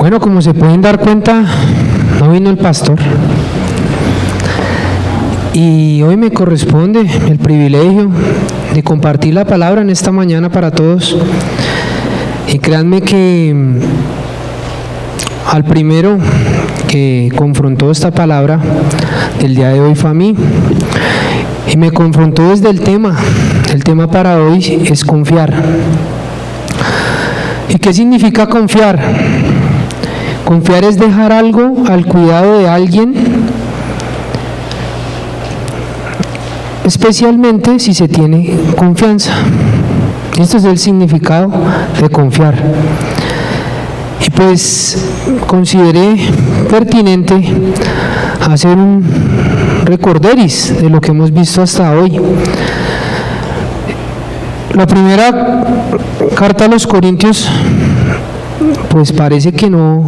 Bueno, como se pueden dar cuenta, no vino el pastor. Y hoy me corresponde el privilegio de compartir la palabra en esta mañana para todos. Y créanme que al primero que confrontó esta palabra del día de hoy fue a mí. Y me confrontó desde el tema. El tema para hoy es confiar. ¿Y qué significa confiar? Confiar es dejar algo al cuidado de alguien, especialmente si se tiene confianza. Este es el significado de confiar. Y pues consideré pertinente hacer un recorderis de lo que hemos visto hasta hoy. La primera carta a los Corintios, pues parece que no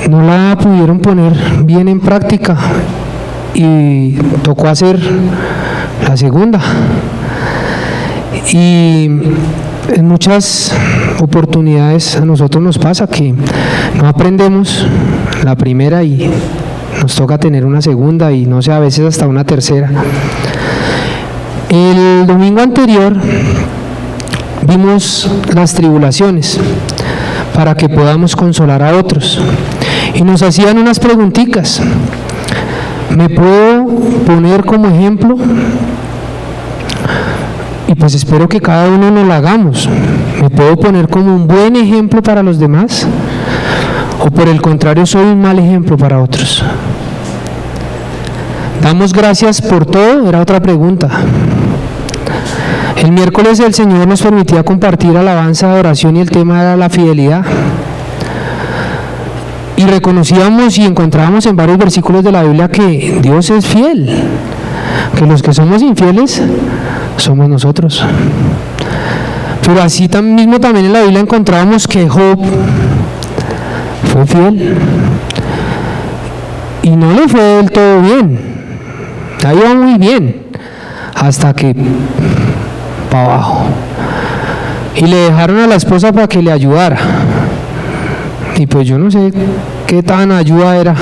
la pudieron poner bien en práctica y tocó hacer la segunda. Y en muchas oportunidades a nosotros nos pasa que no aprendemos la primera y nos toca tener una segunda y no sé, a veces hasta una tercera. El domingo anterior vimos las tribulaciones para que podamos consolar a otros y nos hacían unas preguntitas. ¿Me puedo poner como ejemplo? Y pues espero que cada uno nos lo hagamos. ¿Me puedo poner como un buen ejemplo para los demás? ¿O por el contrario soy un mal ejemplo para otros? ¿Damos gracias por todo? Era otra pregunta. El miércoles el Señor nos permitía compartir alabanza, adoración y el tema era la fidelidad. Y reconocíamos y encontrábamos en varios versículos de la Biblia que Dios es fiel, que los que somos infieles somos nosotros. Pero así mismo también en la Biblia encontrábamos que Job fue fiel y no le fue del todo bien. Ahí iba muy bien hasta que para abajo y le dejaron a la esposa para que le ayudara y pues yo no sé qué tan ayuda era,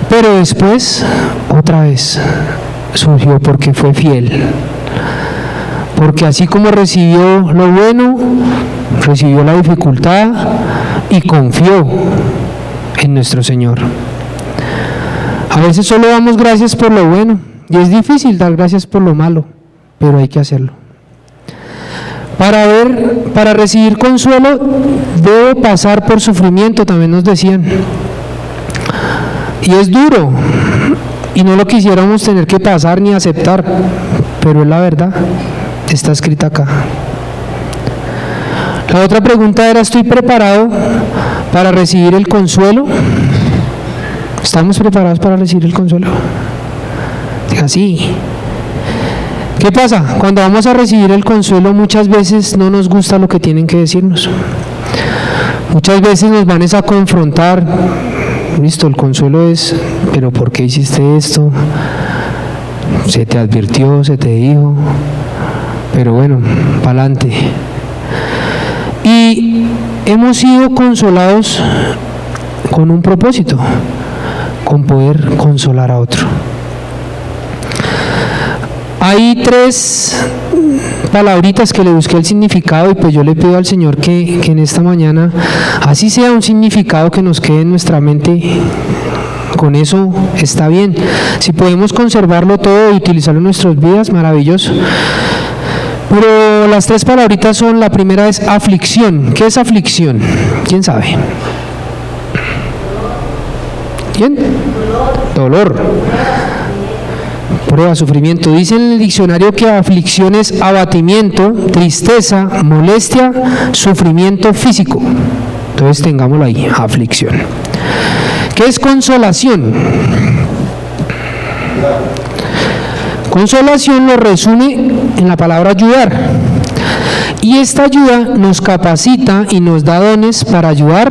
pero después otra vez surgió porque fue fiel, porque así como recibió lo bueno, recibió la dificultad y confió en nuestro Señor. A veces solo damos gracias por lo bueno y es difícil dar gracias por lo malo, pero hay que hacerlo. Para recibir consuelo debo pasar por sufrimiento, también nos decían. Y es duro y no lo quisiéramos tener que pasar ni aceptar, pero es la verdad, está escrita acá. La otra pregunta era: ¿estoy preparado para recibir el consuelo? ¿Estamos preparados para recibir el consuelo? Diga sí. ¿Qué pasa? Cuando vamos a recibir el consuelo muchas veces no nos gusta lo que tienen que decirnos. Muchas veces nos van a confrontar. Listo, el consuelo es: ¿pero por qué hiciste esto? Se te advirtió, se te dijo. Pero bueno, para adelante. Y hemos sido consolados con un propósito, con poder consolar a otro. Hay tres palabritas que le busqué el significado y pues yo le pido al Señor que en esta mañana así sea un significado que nos quede en nuestra mente. Con eso está bien. Si podemos conservarlo todo y utilizarlo en nuestras vidas, maravilloso. Pero las tres palabritas son: la primera es aflicción. ¿Qué es aflicción? ¿Quién sabe? ¿Quién? Dolor. Prueba, sufrimiento. Dice en el diccionario que aflicción es abatimiento, tristeza, molestia, sufrimiento físico. Entonces tengámoslo ahí, aflicción. ¿Qué es consolación? Consolación lo resume en la palabra ayudar. Y esta ayuda nos capacita y nos da dones para ayudar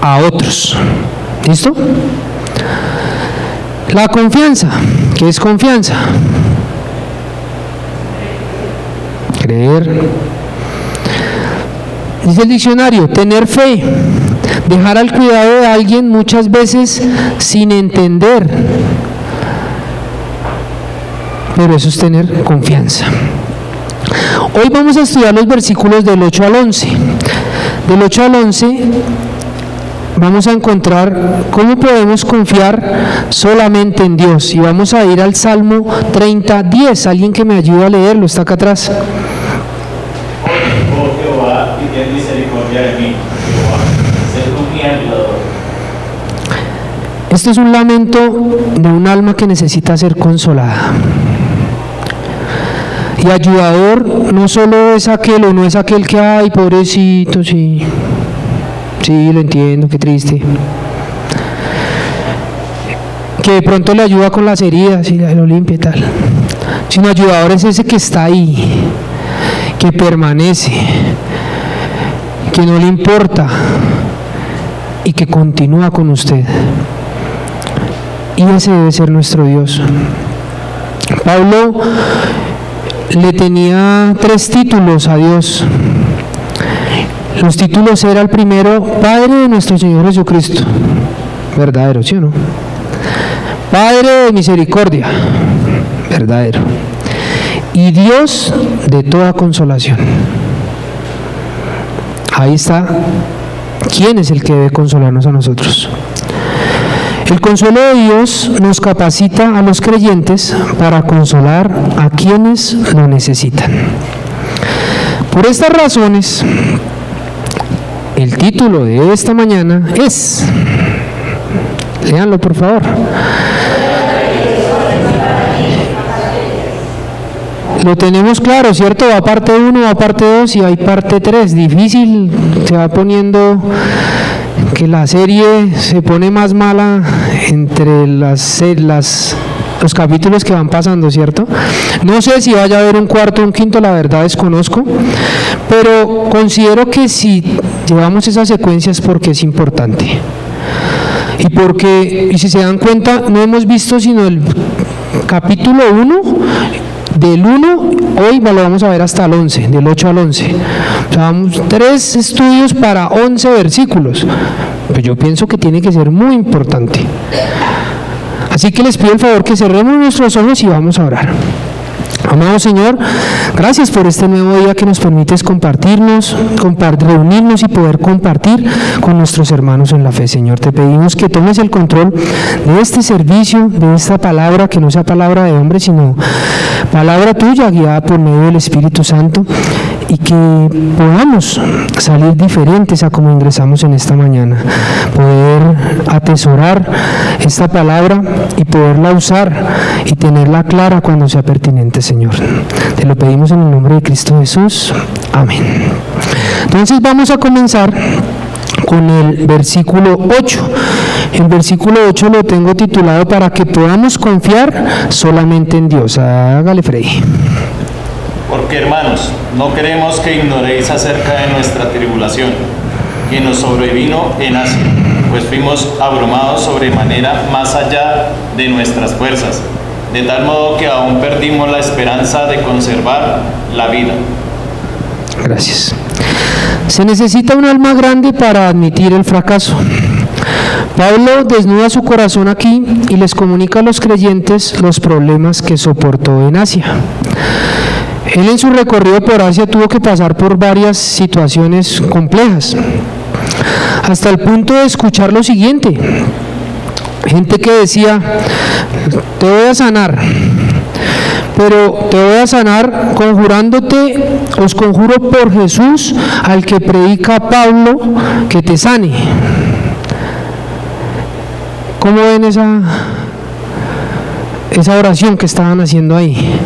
a otros. ¿Listo? La confianza. ¿Qué es confianza? Creer. Dice el diccionario, tener fe, dejar al cuidado de alguien muchas veces sin entender, pero eso es tener confianza. Hoy vamos a estudiar los versículos del 8 al 11. Del 8 al 11 vamos a encontrar cómo podemos confiar solamente en Dios. Y vamos a ir al Salmo 30:10. Alguien que me ayude a leerlo, está acá atrás. Oh Jehová, y ten misericordia de mí, Jehová, sé tú mi ayudador. Esto es un lamento de un alma que necesita ser consolada. Y ayudador no solo es aquel o no es aquel que, ay, pobrecito, sí, lo entiendo, qué triste. Que de pronto le ayuda con las heridas y lo limpia y tal. Sino ayudador es ese que está ahí, que permanece, que no le importa y que continúa con usted. Y ese debe ser nuestro Dios. Pablo le tenía 3 títulos a Dios. Los títulos era el primero, Padre de nuestro Señor Jesucristo, verdadero, ¿sí o no? Padre de misericordia, verdadero, y Dios de toda consolación. Ahí está, ¿quién es el que debe consolarnos a nosotros? El consuelo de Dios nos capacita a los creyentes para consolar a quienes lo necesitan. Por estas razones, el título de esta mañana es, léanlo por favor. Lo tenemos claro, ¿cierto? Va parte 1, va parte 2 y hay parte 3. Difícil, se va poniendo que la serie se pone más mala entre los capítulos que van pasando, ¿cierto? No sé si vaya a haber un cuarto o un quinto, la verdad desconozco, pero considero que si llevamos esas secuencias porque es importante. Y si se dan cuenta, no hemos visto sino el capítulo 1, del 1, hoy lo vamos a ver hasta el 11, del 8 al 11. O sea, vamos 3 estudios para 11 versículos. Pues yo pienso que tiene que ser muy importante. Así que les pido el favor que cerremos nuestros ojos y vamos a orar. Amado Señor, gracias por este nuevo día que nos permites reunirnos y poder compartir con nuestros hermanos en la fe. Señor, te pedimos que tomes el control de este servicio, de esta palabra, que no sea palabra de hombre, sino palabra tuya, guiada por medio del Espíritu Santo, y que podamos salir diferentes a como ingresamos en esta mañana, poder atesorar esta palabra y poderla usar y tenerla clara cuando sea pertinente, Señor. Te lo pedimos en el nombre de Cristo Jesús. Amén. Entonces vamos a comenzar con el versículo 8. El versículo 8 lo tengo titulado para que podamos confiar solamente en Dios. Hágale, Freddy. Porque, hermanos, no queremos que ignoréis acerca de nuestra tribulación, que nos sobrevino en Asia, pues fuimos abrumados sobremanera más allá de nuestras fuerzas, de tal modo que aún perdimos la esperanza de conservar la vida. Gracias. Se necesita un alma grande para admitir el fracaso. Pablo desnuda su corazón aquí y les comunica a los creyentes los problemas que soportó en Asia. Él en su recorrido por Asia tuvo que pasar por varias situaciones complejas, hasta el punto de escuchar lo siguiente: gente que decía, te voy a sanar, pero te voy a sanar conjurándote, os conjuro por Jesús, al que predica Pablo, que te sane. ¿Cómo ven esa oración que estaban haciendo ahí?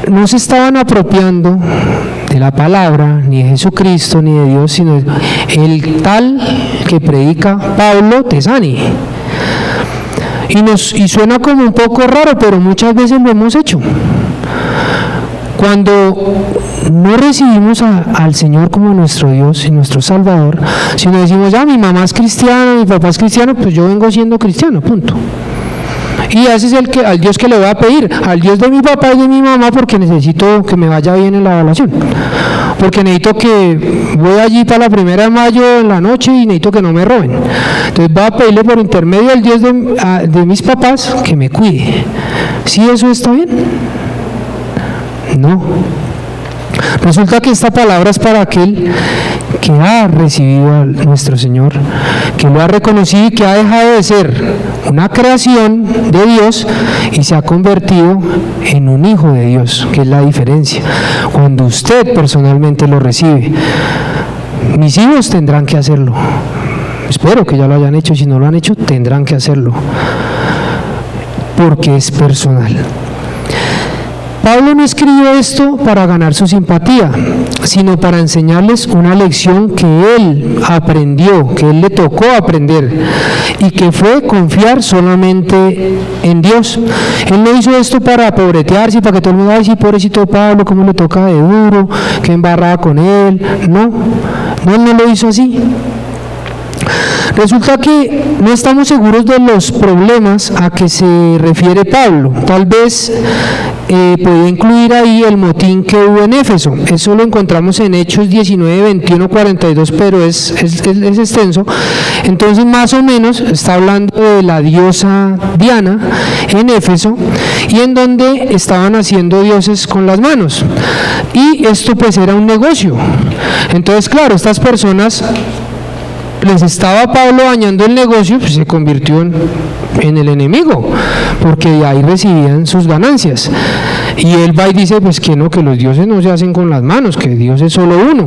No se estaban apropiando de la palabra, ni de Jesucristo, ni de Dios, sino el tal que predica Pablo te sane. Y suena como un poco raro, pero muchas veces lo hemos hecho. Cuando no recibimos al Señor como nuestro Dios y nuestro Salvador, sino decimos, ya mi mamá es cristiana, mi papá es cristiano, pues yo vengo siendo cristiano, punto. Y ese es al Dios que le voy a pedir, al Dios de mi papá y de mi mamá, porque necesito que me vaya bien en la evaluación. Porque necesito que voy allí para la 1 de mayo en la noche y necesito que no me roben. Entonces voy a pedirle por intermedio del Dios de mis papás que me cuide. ¿Sí eso está bien? No. Resulta que esta palabra es para aquel que ha recibido a nuestro Señor, que lo ha reconocido y que ha dejado de ser una creación de Dios y se ha convertido en un hijo de Dios, que es la diferencia. Cuando usted personalmente lo recibe, mis hijos tendrán que hacerlo. Espero que ya lo hayan hecho, si no lo han hecho, tendrán que hacerlo, porque es personal. Pablo no escribió esto para ganar su simpatía, sino para enseñarles una lección que él aprendió, que él le tocó aprender, y que fue confiar solamente en Dios. Él no hizo esto para pobretearse, para que todo el mundo, ay, sí, pobrecito Pablo, cómo le toca de duro, qué embarrada con él. No, él no lo hizo así. Resulta que no estamos seguros de los problemas a que se refiere Pablo. Tal vez podría incluir ahí el motín que hubo en Éfeso. Eso lo encontramos en Hechos 19, 21, 42, pero es extenso. Entonces, más o menos, está hablando de la diosa Diana en Éfeso, y en donde estaban haciendo dioses con las manos. Y esto pues era un negocio. Entonces, claro, estas personas, les estaba Pablo dañando el negocio, pues se convirtió en el enemigo, porque de ahí recibían sus ganancias. Y él va y dice pues que no, que los dioses no se hacen con las manos, que Dios es solo uno.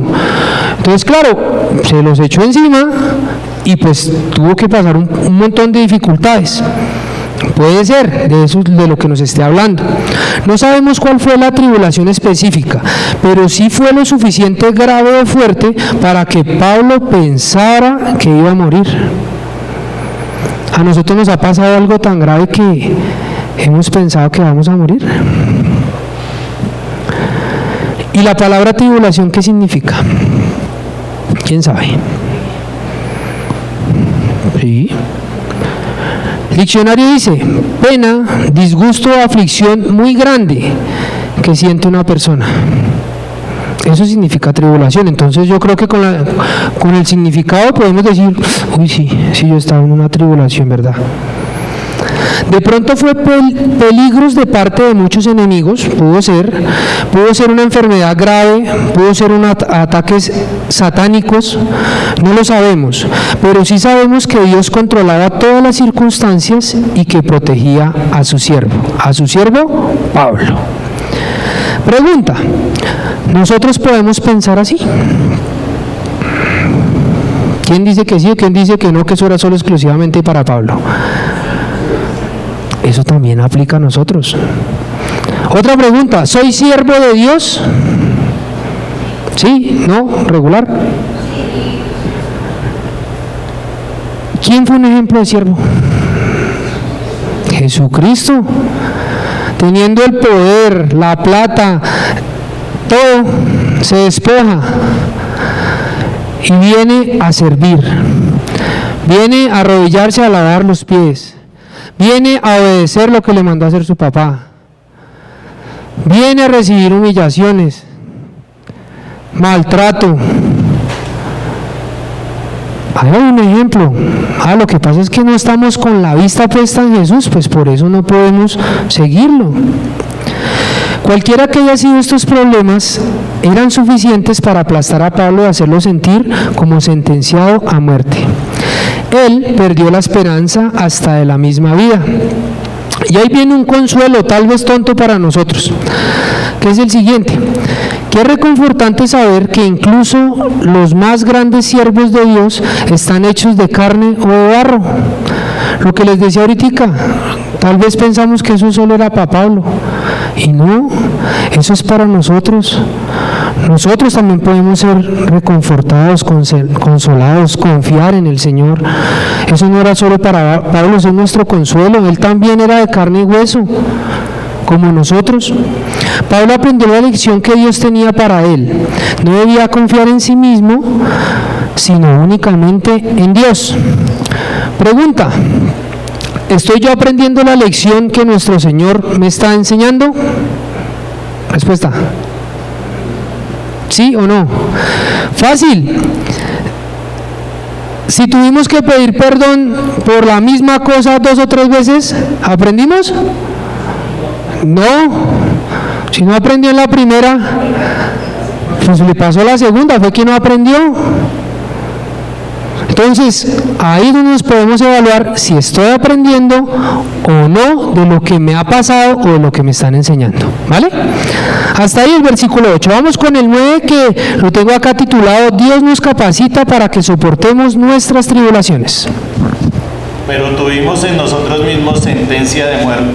Entonces, claro, se los echó encima y pues tuvo que pasar un montón de dificultades. Puede ser de eso de lo que nos esté hablando. No sabemos cuál fue la tribulación específica, pero sí fue lo suficiente grave o fuerte para que Pablo pensara que iba a morir. A nosotros nos ha pasado algo tan grave que hemos pensado que vamos a morir. ¿Y la palabra tribulación qué significa? ¿Quién sabe? Sí. El diccionario dice: pena, disgusto o aflicción muy grande que siente una persona. Eso significa tribulación. Entonces yo creo que con el significado podemos decir, uy, sí, yo estaba en una tribulación, ¿verdad? De pronto fue peligros de parte de muchos enemigos, pudo ser una enfermedad grave, pudo ser ataques satánicos, no lo sabemos, pero sí sabemos que Dios controlaba todas las circunstancias y que protegía a su siervo Pablo. Pregunta: ¿nosotros podemos pensar así? ¿Quién dice que sí o quién dice que no, que eso era solo exclusivamente para Pablo? Eso también aplica a nosotros. Otra pregunta: ¿soy siervo de Dios? ¿Sí? ¿No? ¿Regular? ¿Quién fue un ejemplo de siervo? Jesucristo. Teniendo el poder, la plata, todo, se despoja y viene a servir. Viene a arrodillarse a lavar los pies. Viene a obedecer lo que le mandó a hacer su papá. Viene a recibir humillaciones, maltrato. Hay un ejemplo. Lo que pasa es que no estamos con la vista puesta en Jesús, pues por eso no podemos seguirlo. Cualquiera que haya sido estos problemas eran suficientes para aplastar a Pablo y hacerlo sentir como sentenciado a muerte. Él perdió la esperanza hasta de la misma vida. Y ahí viene un consuelo, tal vez tonto para nosotros, que es el siguiente: qué reconfortante saber que incluso los más grandes siervos de Dios están hechos de carne o de barro. Lo que les decía ahorita, tal vez pensamos que eso solo era para Pablo, y no, eso es para nosotros. Nosotros también podemos ser reconfortados, consolados, confiar en el Señor. Eso no era solo para Pablo, eso es nuestro consuelo. Él también era de carne y hueso, como nosotros. Pablo aprendió la lección que Dios tenía para él. No debía confiar en sí mismo, sino únicamente en Dios. Pregunta: ¿Estoy yo aprendiendo la lección que nuestro Señor me está enseñando? Respuesta. ¿Sí o no? Fácil. Si tuvimos que pedir perdón por la misma cosa 2 o 3 veces, ¿aprendimos? No. Si no aprendió en la primera, pues le pasó a la segunda, fue que no aprendió. Entonces, ahí es donde nos podemos evaluar si estoy aprendiendo o no de lo que me ha pasado o de lo que me están enseñando, ¿vale? Hasta ahí el versículo 8. Vamos con el 9, que lo tengo acá titulado: Dios nos capacita para que soportemos nuestras tribulaciones. Pero tuvimos en nosotros mismos sentencia de muerte,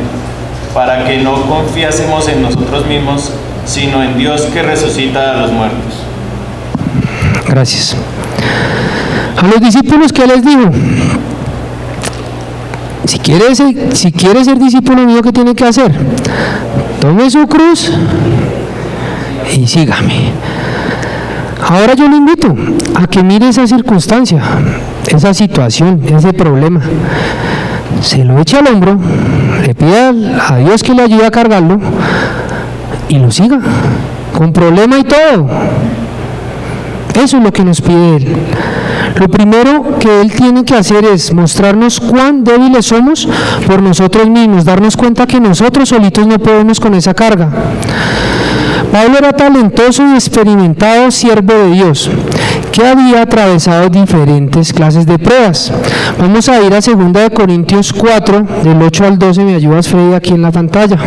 para que no confiásemos en nosotros mismos, sino en Dios que resucita a los muertos. Gracias. A los discípulos, ¿qué les digo? Si quiere ser discípulo mío, ¿qué tiene que hacer? Tome su cruz y sígame. Ahora yo le invito a que mire esa circunstancia, esa situación, ese problema. Se lo eche al hombro, le pida a Dios que le ayude a cargarlo y lo siga, con problema y todo. Eso es lo que nos pide Él. Lo primero que Él tiene que hacer es mostrarnos cuán débiles somos por nosotros mismos, darnos cuenta que nosotros solitos no podemos con esa carga. Pablo era talentoso y experimentado siervo de Dios, que había atravesado diferentes clases de pruebas. Vamos a ir a 2 Corintios 4, del 8 al 12, me ayudas, Freddy, aquí en la pantalla.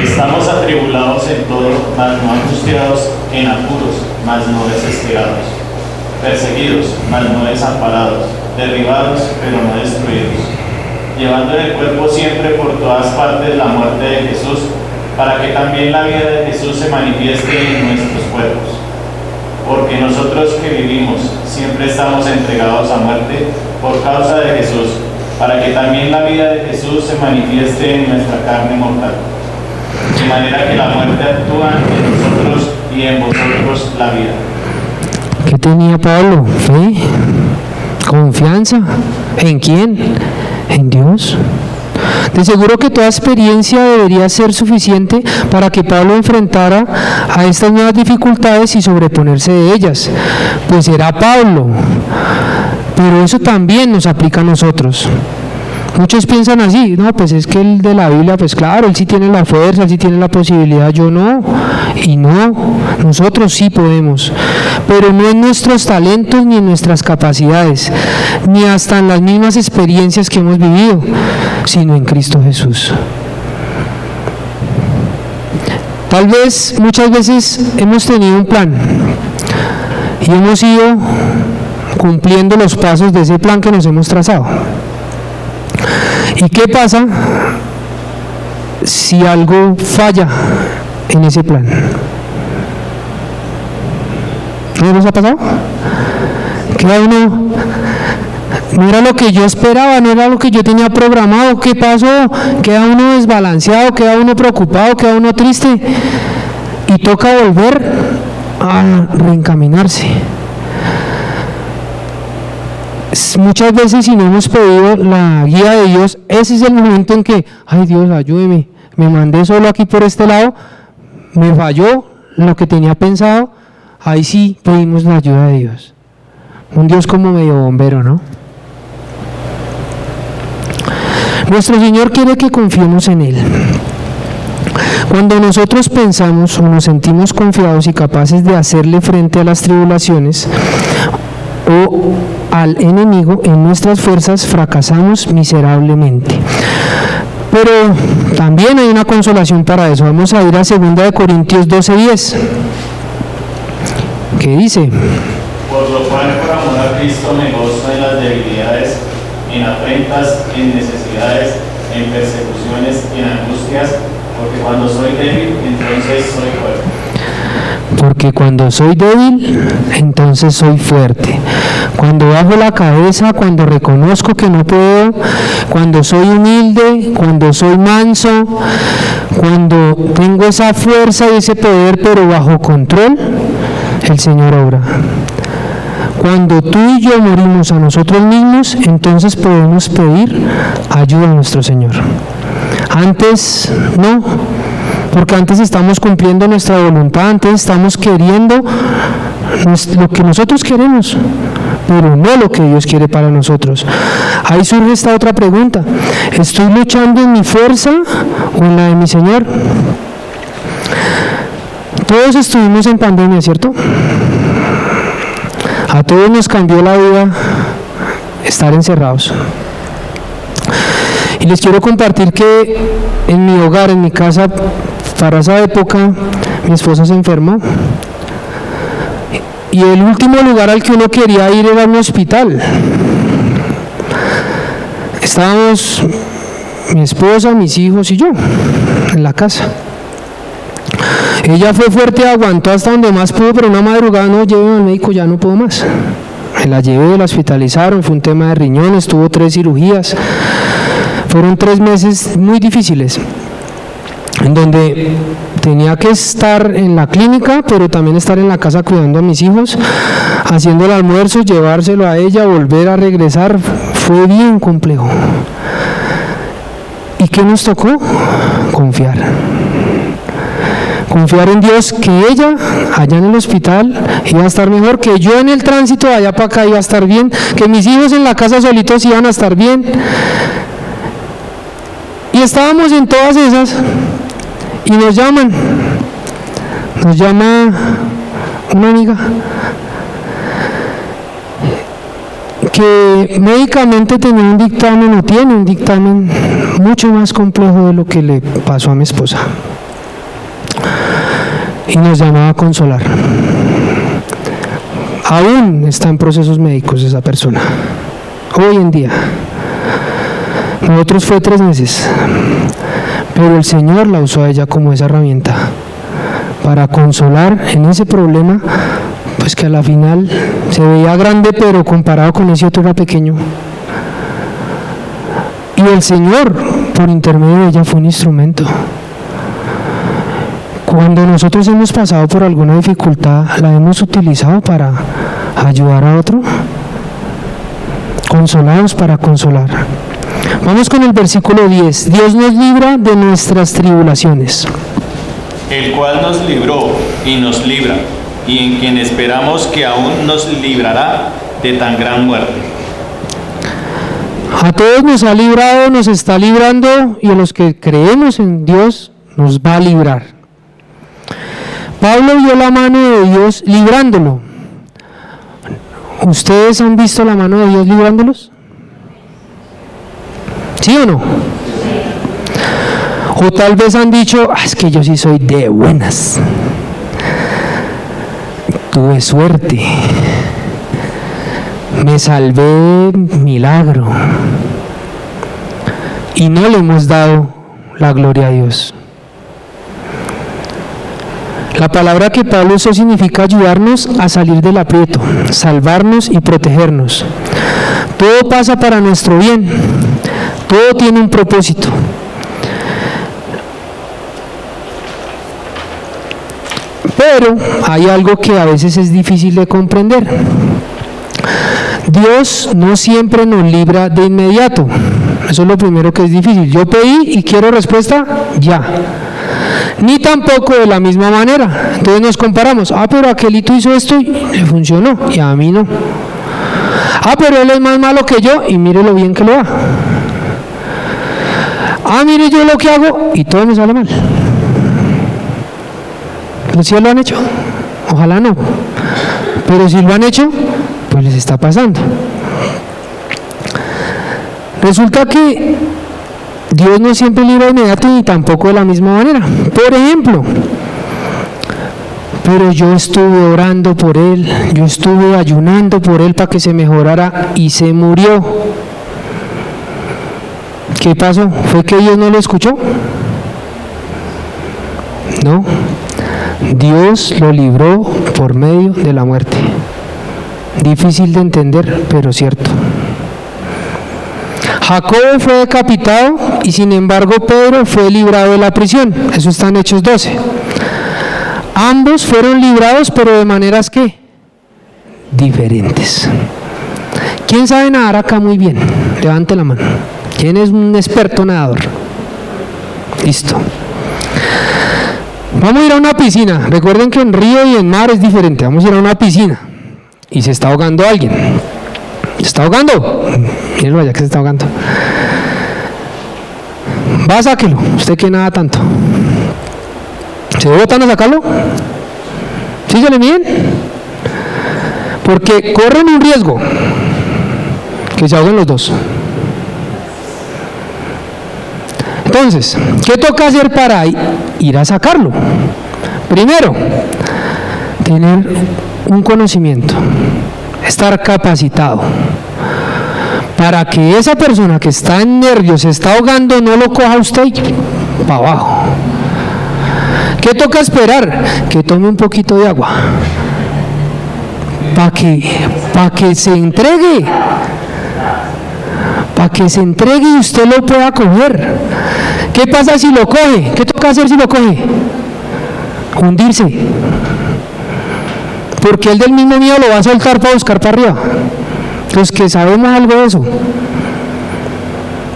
Estamos atribulados en todo, mas no angustiados, en apuros, mas no desesperados, perseguidos, mas no desamparados, derribados, pero no destruidos, llevando en el cuerpo siempre por todas partes la muerte de Jesús, para que también la vida de Jesús se manifieste en nuestros cuerpos. Porque nosotros que vivimos siempre estamos entregados a muerte por causa de Jesús, para que también la vida de Jesús se manifieste en nuestra carne mortal. De manera que la muerte actúa en nosotros y en vosotros la vida. ¿Qué tenía Pablo? Fe, confianza. ¿En quién? En Dios. De seguro que toda experiencia debería ser suficiente para que Pablo enfrentara a estas nuevas dificultades y sobreponerse de ellas, pues era Pablo, pero eso también nos aplica a nosotros. Muchos piensan así: no, pues es que el de la Biblia, pues claro, él sí tiene la fuerza, él sí tiene la posibilidad, yo no. Y no, nosotros sí podemos, pero no en nuestros talentos ni en nuestras capacidades, ni hasta en las mismas experiencias que hemos vivido, sino en Cristo Jesús. Tal vez, muchas veces hemos tenido un plan y hemos ido cumpliendo los pasos de ese plan que nos hemos trazado. ¿Y qué pasa si algo falla en ese plan? ¿No nos ha pasado? Queda uno, no era lo que yo esperaba, no era lo que yo tenía programado. ¿Qué pasó? Queda uno desbalanceado, queda uno preocupado, queda uno triste y toca volver a reencaminarse. Muchas veces, si no hemos pedido la guía de Dios, ese es el momento en que, ay Dios, ayúdeme, me mandé solo aquí por este lado, me falló lo que tenía pensado. Ahí sí pedimos la ayuda de Dios. Un Dios como medio bombero, ¿no? Nuestro Señor quiere que confiemos en Él. Cuando nosotros pensamos o nos sentimos confiados y capaces de hacerle frente a las tribulaciones o al enemigo en nuestras fuerzas, fracasamos miserablemente. Pero también hay una consolación para eso. Vamos a ir a 2 Corintios 12:10, que dice: Por lo cual, por amor a Cristo, me gozo en las debilidades, en afrentas, en necesidades, en persecuciones, en angustias, porque cuando soy débil, entonces soy fuerte. Porque cuando soy débil, entonces soy fuerte. Cuando bajo la cabeza, cuando reconozco que no puedo, cuando soy humilde, cuando soy manso, cuando tengo esa fuerza y ese poder pero bajo control, el Señor obra. Cuando tú y yo morimos a nosotros mismos, entonces podemos pedir ayuda a nuestro Señor. Antes no, porque antes estamos cumpliendo nuestra voluntad, antes estamos queriendo lo que nosotros queremos, pero no lo que Dios quiere para nosotros. Ahí surge esta otra pregunta: ¿estoy luchando en mi fuerza o en la de mi Señor? Todos estuvimos en pandemia, ¿cierto? A todos nos cambió la vida estar encerrados. Y les quiero compartir que en mi hogar, en mi casa, para esa época, mi esposa se enfermó. Y el último lugar al que uno quería ir era un hospital. Estábamos mi esposa, mis hijos y yo en la casa. Ella fue fuerte, aguantó hasta donde más pudo, pero una madrugada: no, lléveme al médico, ya no puedo más. Me la llevé, la hospitalizaron, fue un tema de riñones, tuvo 3 cirugías. Fueron 3 meses muy difíciles, en donde tenía que estar en la clínica, pero también estar en la casa cuidando a mis hijos, haciendo el almuerzo, llevárselo a ella, volver a regresar. Fue bien complejo. ¿Y qué nos tocó? Confiar. Confiar en Dios, que ella allá en el hospital iba a estar mejor, que yo en el tránsito de allá para acá iba a estar bien, que mis hijos en la casa solitos iban a estar bien. Y estábamos en todas esas y nos llama una amiga que médicamente tenía un dictamen, o tiene un dictamen mucho más complejo de lo que le pasó a mi esposa, y nos llamaba a consolar. Aún está en procesos médicos esa persona, hoy en día. Nosotros fue 3 meses, pero el Señor la usó a ella como esa herramienta para consolar en ese problema, pues que a la final se veía grande, pero comparado con ese otro era pequeño. Y el Señor, por intermedio de ella, fue un instrumento. Cuando nosotros hemos pasado por alguna dificultad, ¿la hemos utilizado para ayudar a otro? Consolados para consolar. Vamos con el versículo 10. Dios nos libra de nuestras tribulaciones, el cual nos libró y nos libra, y en quien esperamos que aún nos librará de tan gran muerte. A todos nos ha librado, nos está librando, y a los que creemos en Dios nos va a librar. Pablo vio la mano de Dios librándolo. ¿Ustedes han visto la mano de Dios librándolos? ¿Sí o no? O tal vez han dicho: es que yo sí soy de buenas, tuve suerte, me salvé milagro, y no le hemos dado la gloria a Dios. La palabra que Pablo usó significa ayudarnos a salir del aprieto, salvarnos y protegernos. Todo pasa para nuestro bien, todo tiene un propósito. Pero hay algo que a veces es difícil de comprender. Dios no siempre nos libra de inmediato. Eso es lo primero que es difícil. Yo pedí y quiero respuesta ya. Ni tampoco de la misma manera. Entonces nos comparamos: pero aquelito hizo esto y le funcionó, y a mí no. Pero él es más malo que yo, y mire lo bien que lo da. Mire yo lo que hago y todo me sale mal. ¿Los sí lo han hecho? Ojalá no. Pero si lo han hecho, pues les está pasando. Resulta que Dios no siempre libra de inmediato, ni tampoco de la misma manera. Por ejemplo, pero yo estuve orando por él, yo estuve ayunando por él para que se mejorara, y se murió. ¿Qué pasó? ¿Fue que Dios no lo escuchó? No. Dios lo libró por medio de la muerte. Difícil de entender, pero cierto. Jacobo fue decapitado, y sin embargo Pedro fue librado de la prisión. Eso está en Hechos 12. Ambos fueron librados, pero de maneras ¿qué? diferentes. ¿Quién sabe nadar acá muy bien? Levante la mano. ¿Quién es un experto nadador? Listo. Vamos a ir a una piscina. Recuerden que en río y en mar es diferente. Vamos a ir a una piscina y se está ahogando alguien. ¿Se está ahogando? Mírenlo allá que se está ahogando. Va, sáquelo. Usted que nada tanto. ¿Se botan a sacarlo? ¿Sí se le miden? Porque corren un riesgo que se ahoguen los dos. Entonces, ¿qué toca hacer para ir a sacarlo? Primero, tener un conocimiento, estar capacitado para que esa persona que está en nervios, se está ahogando, no lo coja usted para abajo. ¿Qué toca esperar? Que tome un poquito de agua para que se entregue, para que se entregue y usted lo pueda coger. ¿Qué pasa si lo coge? ¿Qué toca hacer si lo coge? Hundirse, porque él del mismo miedo lo va a soltar para buscar para arriba. Los que sabemos algo de eso,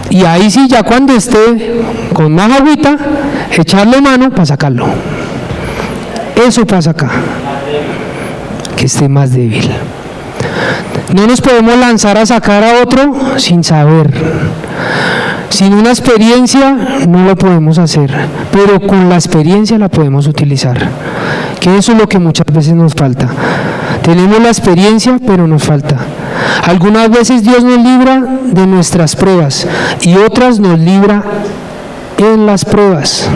y ahí sí, ya cuando esté con más agüita, echarle mano para sacarlo. Eso pasa acá, que esté más débil. No nos podemos lanzar a sacar a otro sin saber. Sin una experiencia no lo podemos hacer, pero con la experiencia la podemos utilizar, que eso es lo que muchas veces nos falta. Tenemos la experiencia, pero nos falta. Algunas veces Dios nos libra de nuestras pruebas y otras nos libra en las pruebas.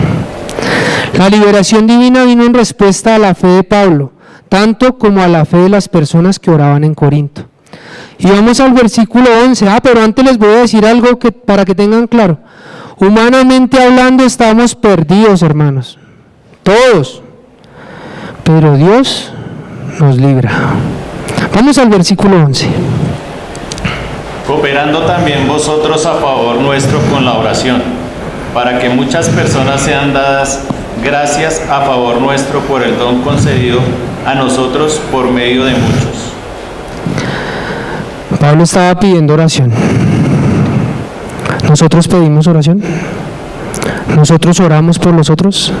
La liberación divina vino en respuesta a la fe de Pablo, tanto como a la fe de las personas que oraban en Corinto. Y vamos al versículo 11. Pero antes les voy a decir algo para que tengan claro. Humanamente hablando estamos perdidos, hermanos. Todos. Pero Dios nos libra. Vamos al versículo 11. Cooperando también vosotros a favor nuestro con la oración, para que muchas personas sean dadas gracias a favor nuestro por el don concedido a nosotros por medio de muchos. Pablo estaba pidiendo oración. ¿Nosotros pedimos oración? ¿Nosotros oramos por los otros?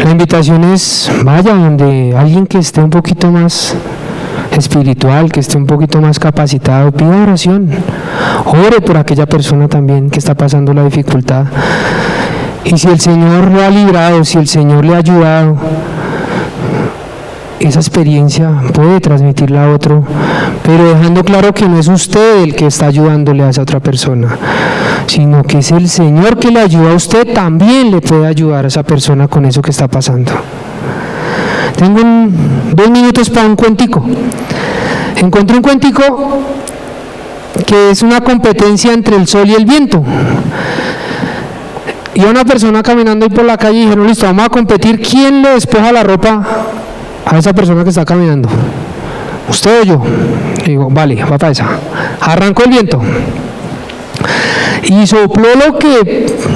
La invitación es, vaya donde alguien que esté un poquito más espiritual, que esté un poquito más capacitado, pida oración. Ore por aquella persona también que está pasando la dificultad. Y si el Señor lo ha librado, si el Señor le ha ayudado, esa experiencia puede transmitirla a otro, pero dejando claro que no es usted el que está ayudándole a esa otra persona, sino que es el Señor que le ayuda a usted, también le puede ayudar a esa persona con eso que está pasando. Tengo 2 minutos para un cuentico. Encontré un cuentico que es una competencia entre el sol y el viento. Y una persona caminando ahí por la calle y dijeron, listo, vamos a competir, ¿quién le despoja la ropa a esa persona que está caminando? ¿Usted o yo? Y digo, vale, va para esa. Arrancó el viento y sopló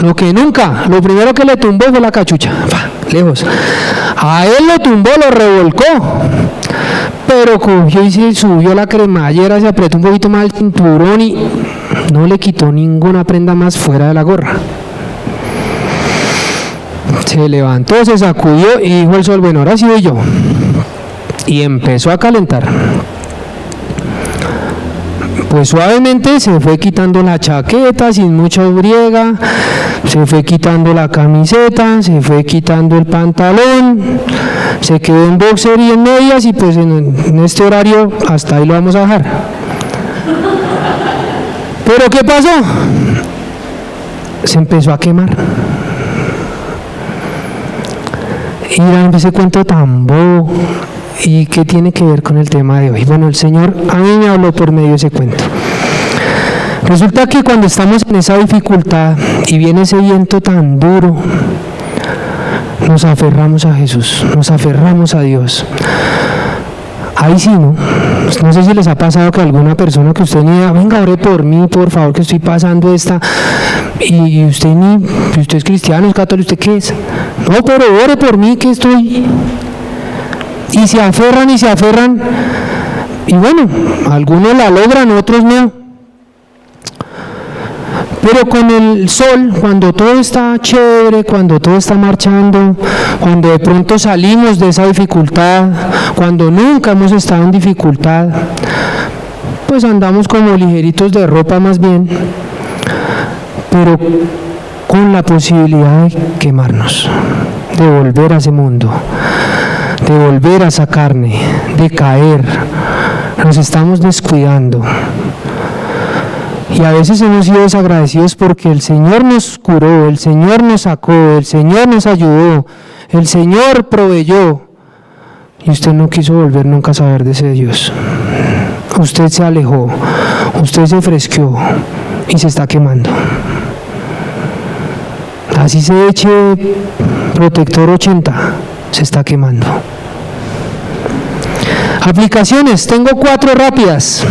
lo que nunca. Lo primero que le tumbó fue la cachucha, lejos. A él lo tumbó, lo revolcó, pero cogió y se subió la cremallera, se apretó un poquito más el cinturón y no le quitó ninguna prenda más fuera de la gorra. Se levantó, se sacudió y dijo el sol, bueno, ahora sí voy yo. Y empezó a calentar. Pues suavemente se fue quitando la chaqueta sin mucha briega, se fue quitando la camiseta, se fue quitando el pantalón, se quedó en boxer y en medias y pues en este horario hasta ahí lo vamos a dejar. Pero ¿qué pasó? Se empezó a quemar. Y miren ese cuento tan bobo. ¿Y qué tiene que ver con el tema de hoy? Bueno, el Señor a mí me habló por medio de ese cuento. Resulta que cuando estamos en esa dificultad y viene ese viento tan duro, nos aferramos a Jesús, nos aferramos a Dios. Ahí sí, ¿no? No sé si les ha pasado que alguna persona que usted ni diga, venga, ore por mí, por favor, que estoy pasando esta, y usted es cristiano, es católico, ¿usted qué es? No, pero ore por mí que estoy... y se aferran, y bueno, algunos la logran, otros no. Pero con el sol, cuando todo está chévere, cuando todo está marchando, cuando de pronto salimos de esa dificultad, cuando nunca hemos estado en dificultad, pues andamos como ligeritos de ropa más bien, pero con la posibilidad de quemarnos, de volver a ese mundo, de volver a esa carne, de caer. Nos estamos descuidando. Y a veces hemos sido desagradecidos porque el Señor nos curó, el Señor nos sacó, el Señor nos ayudó, el Señor proveyó. Y usted no quiso volver nunca a saber de ese Dios. Usted se alejó, usted se fresqueó y se está quemando. Así se eche protector 80, se está quemando. Aplicaciones, tengo 4 rápidas.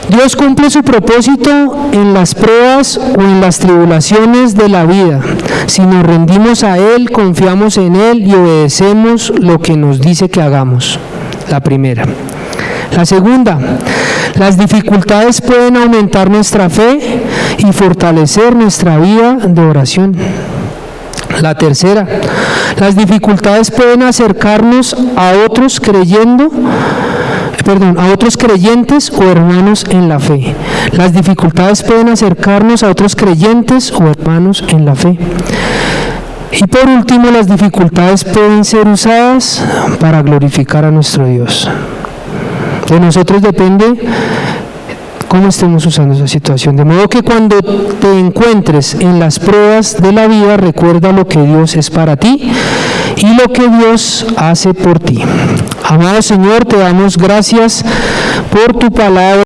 Dios cumple su propósito en las pruebas o en las tribulaciones de la vida. Si nos rendimos a Él, confiamos en Él y obedecemos lo que nos dice que hagamos. La primera. La segunda, las dificultades pueden aumentar nuestra fe y fortalecer nuestra vida de oración. La tercera, las dificultades pueden acercarnos a otros creyentes o hermanos en la fe. Las dificultades pueden acercarnos a otros creyentes o hermanos en la fe. Y por último, las dificultades pueden ser usadas para glorificar a nuestro Dios. De nosotros depende cómo estemos usando esa situación. De modo que cuando te encuentres en las pruebas de la vida, recuerda lo que Dios es para ti y lo que Dios hace por ti. Amado Señor, te damos gracias por tu palabra.